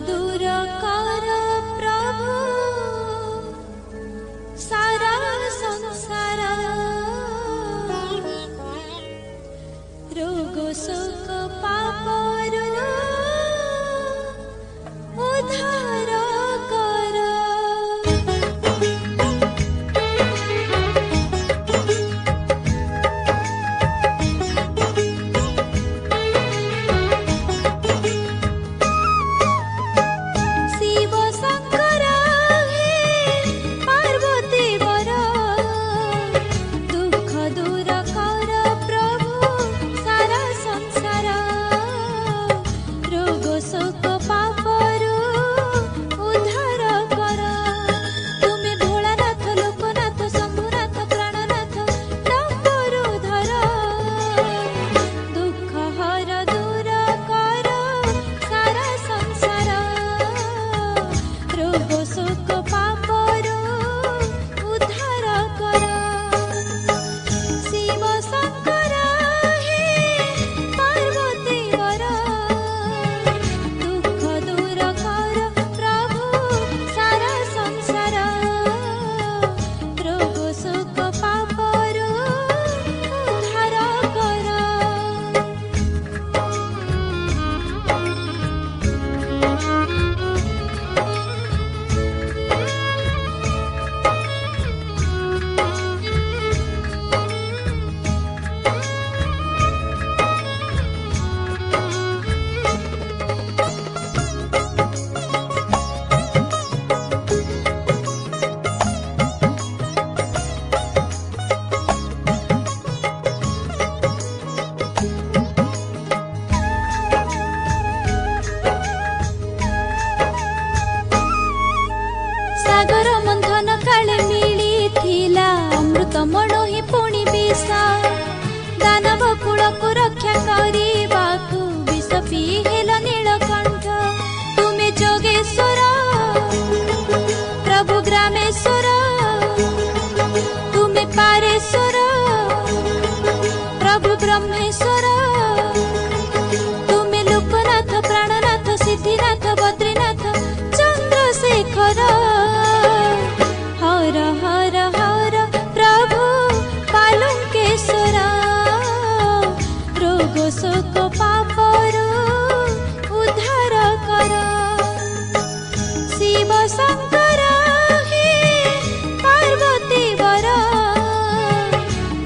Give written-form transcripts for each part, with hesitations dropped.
दूर कर प्रभु सारा संसार रोग शोक पापरु उद्धार कर। शिव शंकर हे पार्वती वर दुख दूर कर प्रभु सारा संसार रोग शोक पापरु उद्धार कर। तुम्हें भोलानाथ लोकनाथ शंभुनाथ प्राणनाथ डम्बरु धर दुख हर दूर कर सारा संसार रोग शोक पापरु उद्धार कर। शिव शंकर हे पार्वती वर दुख दूर कर प्रभु सारा संसार रोग शोक पापरु उद्धार कर। सागर मंथन काले मिली थिला अमृत मणो ही पुणी विष दानव कूल को रक्षा करने विष पी हेल नीलकंठ। तुमे जोगेश्वर प्रभु ग्रामेश्वर तुमे पारेश्वर प्रभु ब्रह्मेश्वर तुमे लोकनाथ प्राणनाथ सिद्धिनाथ बद्रीनाथ चंद्रशेखर हर हर हर प्रभु पालंकेश्वर रोग शोक पापरु उद्धार कर। शिव शंकर हे पार्वती वर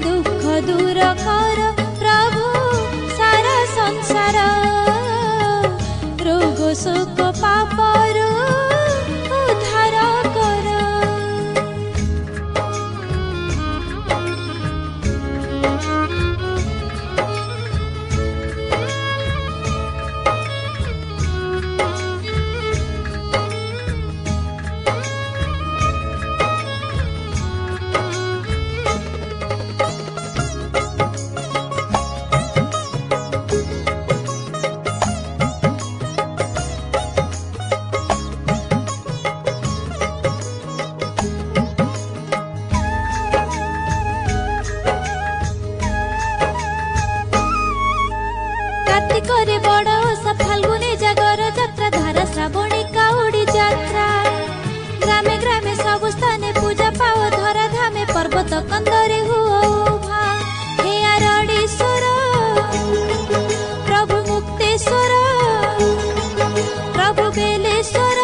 दुख दूर कर प्रभु सारा संसार रोग शोक पापरु उद्धार कर। कार्तिक बड़ ओषा फाल्गुनी जागर यात्रा धारा श्रावणी काउडी यात्रा ग्रामे ग्रामे सब स्थाने पूजा पाओ धरा धामे पर्वत कंदरे हुओ उभा। हे आरड़ीश्वर प्रभु मुक्तेश्वर प्रभु बेलेश्वर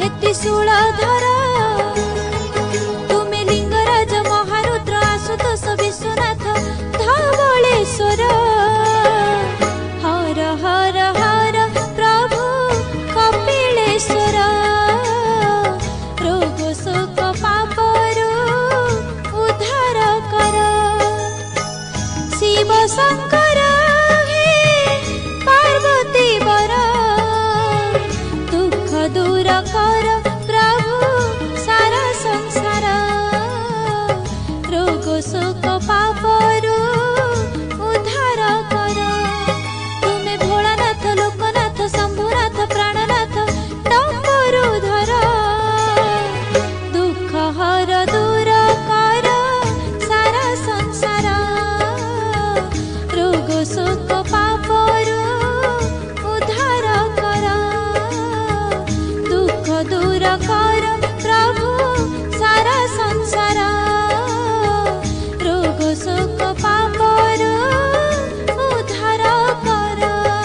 हे त्रिशूलधर